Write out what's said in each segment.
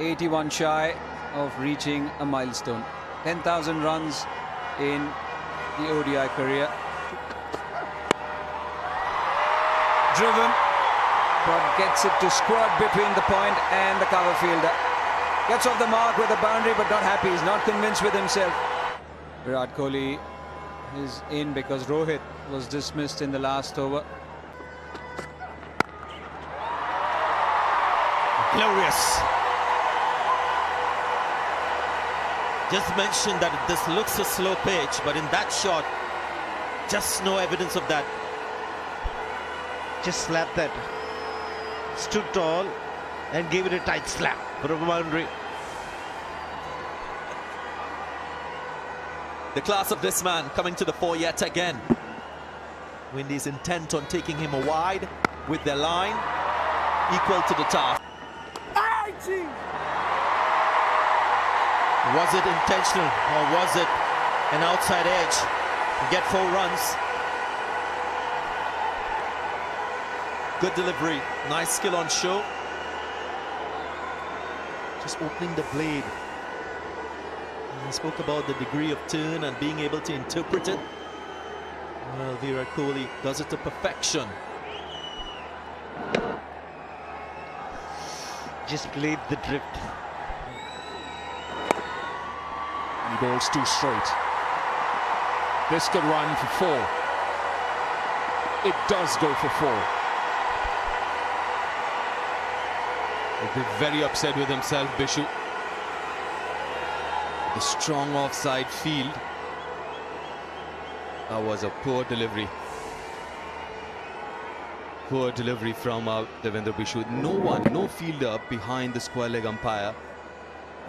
81 shy of reaching a milestone. 10,000 runs in the ODI career. Driven, but gets it to squat between the point and the cover fielder. Gets off the mark with a boundary, but not happy. He's not convinced with himself. Virat Kohli is in because Rohit was dismissed in the last over. Glorious. Just mentioned that this looks a slow pitch, but in that shot, just no evidence of that. Just slapped that. Stood tall and gave it a tight slap for a boundary. The class of this man coming to the fore yet again. Windies intent on taking him wide with their line equal to the task. Was it intentional or was it an outside edge to get 4 runs? Good delivery, nice skill on show. Just opening the blade. He spoke about the degree of turn and being able to interpret it. Well, Virat Kohli does it to perfection. Just played the drift. He bowls 2 straight. This could run for 4. It does go for 4. He'll be very upset with himself, Bishu. The strong offside field. That was a poor delivery. Poor delivery from Devendra Bishu. No one, no fielder behind the square leg umpire.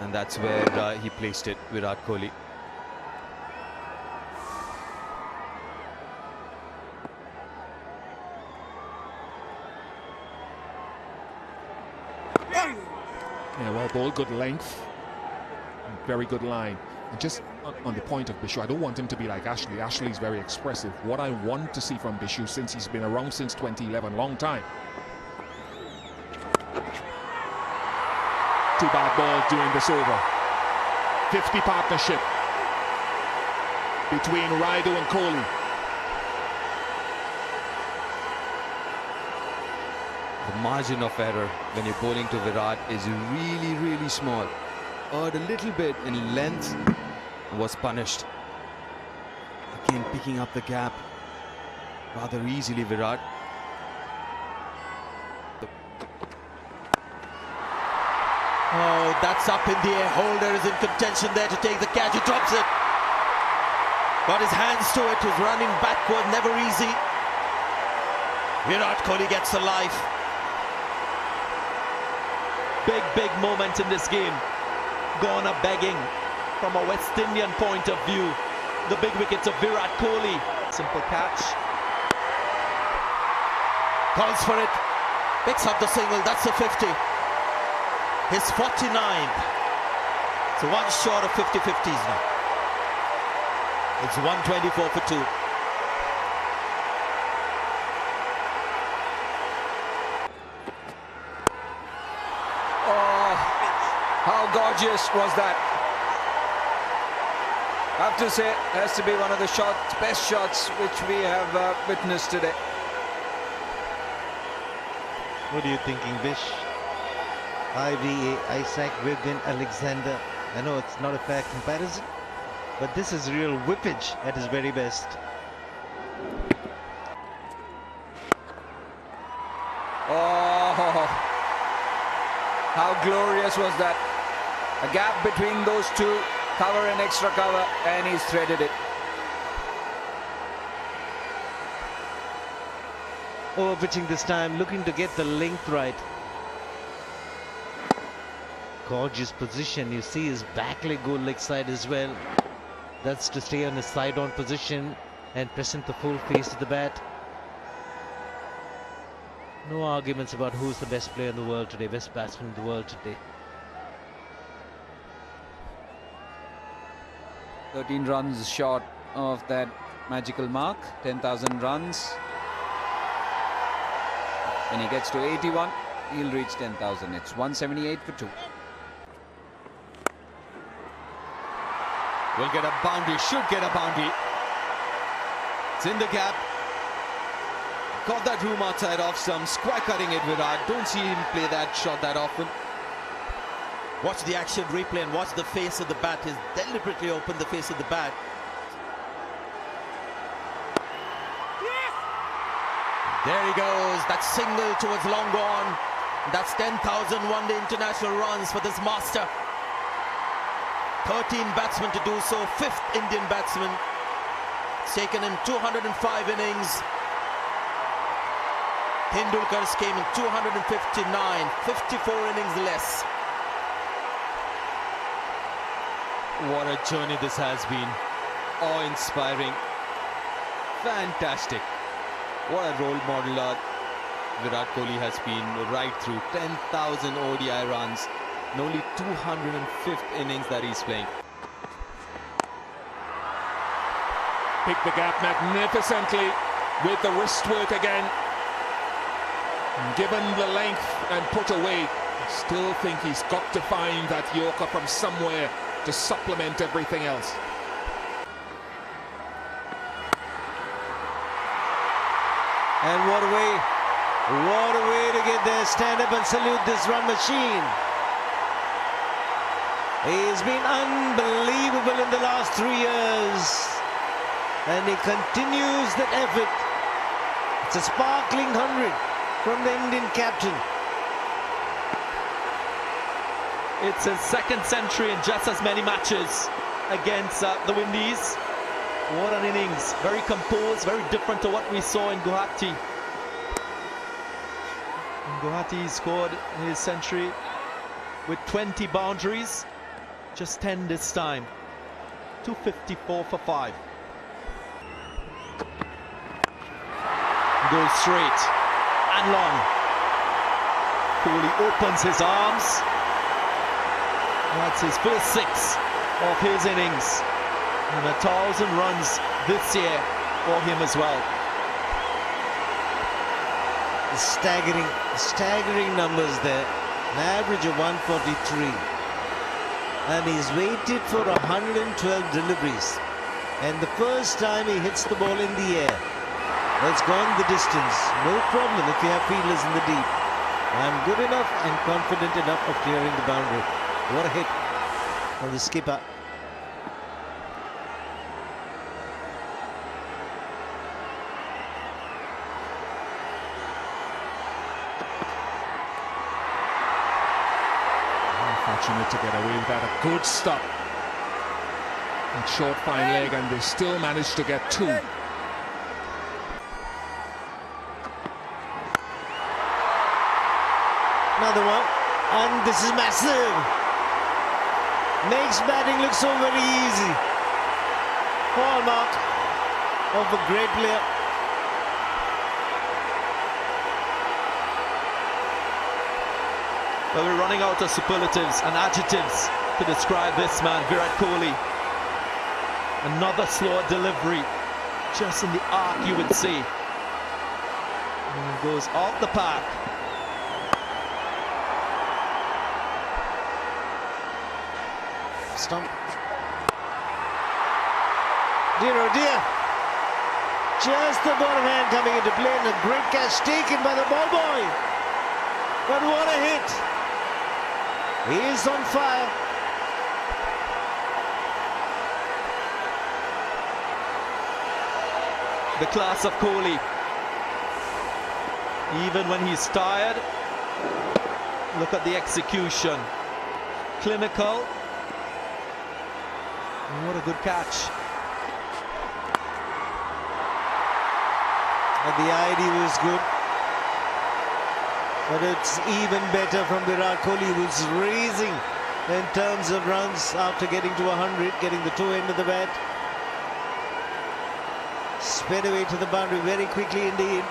And that's where he placed it, Virat Kohli. Yeah, well bowled, good length, and very good line. And just on the point of Bishu, I don't want him to be like Ashley. Ashley's very expressive. What I want to see from Bishu, since he's been around since 2011, long time. 2 bad balls during this over. 50 partnership between Raidu and Kohli. The margin of error when you're bowling to Virat is really, really small. A little bit in length was punished. Again, picking up the gap rather easily, Virat. Oh, that's up in the air. Holder is in contention there to take the catch. He drops it. Got his hands to it. Was running backward. Never easy. Virat Kohli gets a life. Big moment in this game. Gone a begging from a West Indian point of view. The big wickets of Virat Kohli. Simple catch. Calls for it. Picks up the single. That's a 50. His 49th. So 1 short of 50-50s now. It's 124 for 2. Oh, how gorgeous was that? I have to say, it has to be one of the best shots which we have witnessed today. What are you thinking, Bish? IVA, Isaac, Wigan, Alexander. I know it's not a fair comparison, but this is real whippage at his very best. Oh, how glorious was that? A gap between those two, cover and extra cover, and he's threaded it. Over pitching this time, looking to get the length right. Gorgeous position. You see his back leg go leg side as well. That's to stay on his side on position and present the full face to the bat. No arguments about who's the best player in the world today, best batsman in the world today. 13 runs short of that magical mark, 10,000 runs. When he gets to 81, he'll reach 10,000. It's 178 for 2. will get a boundary, should get a boundary. It's in the gap. Got that room outside off some square cutting it Virat. Don't see him play that shot that often. Watch the action replay and watch the face of the bat. He's deliberately opened the face of the bat. There he goes. That single towards long gone. That's 10,000 one-day international runs for this master. 13 batsmen to do so. 5th Indian batsman. It's taken him 205 innings. Tendulkar's came in 259. 54 innings less. What a journey this has been. Awe-inspiring. Fantastic. What a role model Virat Kohli has been right through. 10,000 ODI runs in only 205th innings that he's playing. Pick the gap magnificently with the wrist work again. Given the length and put away, I still think he's got to find that Yorker from somewhere to supplement everything else. And what a way to get there. Stand up and salute this run machine. He's been unbelievable in the last 3 years. And he continues that effort. It's a sparkling 100 from the Indian captain. It's his 2nd century in just as many matches against the Windies. What an innings. Very composed, very different to what we saw in Guwahati. In Guwahati, he scored his century with 20 boundaries. Just 10 this time. 254 for 5. Goes straight and long. Kohli opens his arms. That's his first 6 of his innings. And 1,000 runs this year for him as well. Staggering numbers there. An average of 143. And he's waited for 112 deliveries. And the first time he hits the ball in the air, it's gone the distance. No problem if you have fielders in the deep. I'm good enough and confident enough of clearing the boundary. What a hit from the skipper. Fortunate to get away with that. A good stop. And short fine leg, and they still managed to get 2. Another one, and this is massive. Makes batting look so very easy. Hallmark of a great player. But we're running out of superlatives and adjectives to describe this man, Virat Kohli. Another slower delivery, just in the arc you would see. And he goes off the park. Stump. Dear oh dear. Just the bottom hand coming into play, and a great catch taken by the ball boy. But what a hit. He is on fire. The class of Kohli. Even when he's tired, look at the execution. Clinical. And what a good catch. And the idea was good. But it's even better from Virat Kohli, who's raising in terms of runs after getting to 100, getting the 2 end of the bat. Sped away to the boundary very quickly indeed.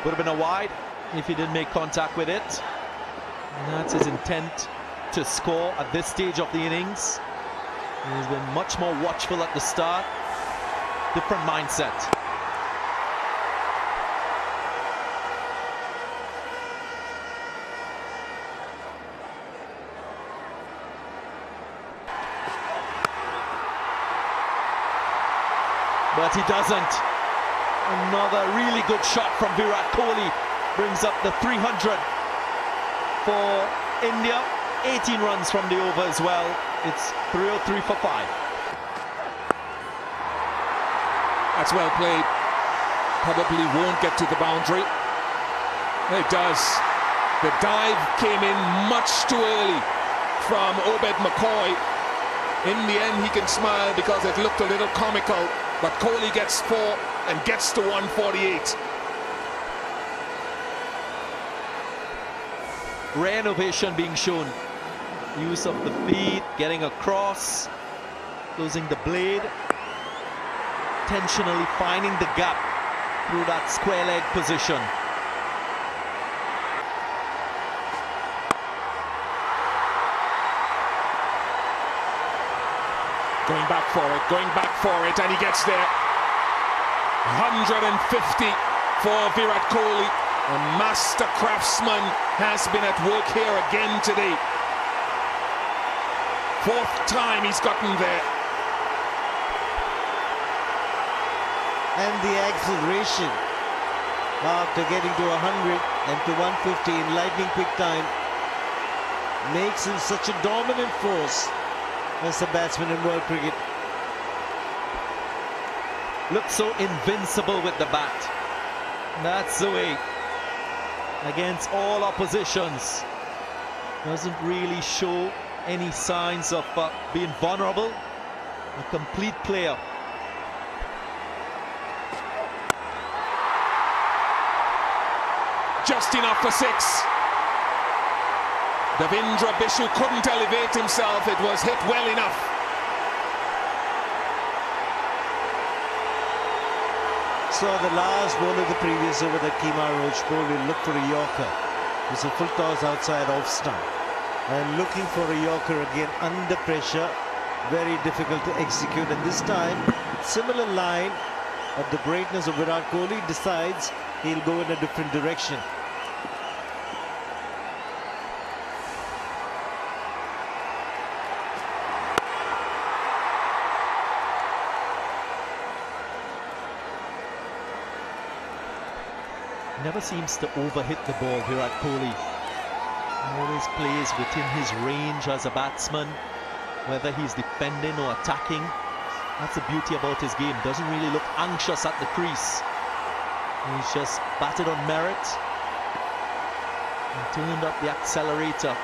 Would have been a wide if he didn't make contact with it. And that's his intent, to score at this stage of the innings. He's been much more watchful at the start. Different mindset. but he doesn't. Another really good shot from Virat Kohli brings up the 300 for India. 18 runs from the over as well. It's 303 for 5. That's well played. Probably won't get to the boundary. It does. The dive came in much too early from Obed McCoy. In the end, he can smile because it looked a little comical. But Kohli gets 4 and gets to 148. Rare innovation being shown. Use of the feet, getting across, closing the blade, intentionally finding the gap through that square leg position. Going back for it, and he gets there. 150 for Virat Kohli. A master craftsman has been at work here again today. 4th time he's gotten there. And the acceleration after getting to 100 and to 150 in lightning quick time makes him such a dominant force as a batsman in world cricket. Looks so invincible with the bat. That's the way. Against all oppositions. Doesn't really show any signs of being vulnerable. A complete player. Just enough for 6. Davindra Bishu couldn't elevate himself. It was hit well enough. So the last ball of the previous over that Kemar Roach bowled will look for a Yorker. It was a full toss outside off stump. And looking for a Yorker again under pressure. Very difficult to execute. And this time, similar line of the greatness of Virat Kohli, decides he'll go in a different direction. Never seems to overhit the ball, Virat Kohli. Always plays within his range as a batsman, whether he's defending or attacking. That's the beauty about his game. Doesn't really look anxious at the crease. He's just batted on merit and turned up the accelerator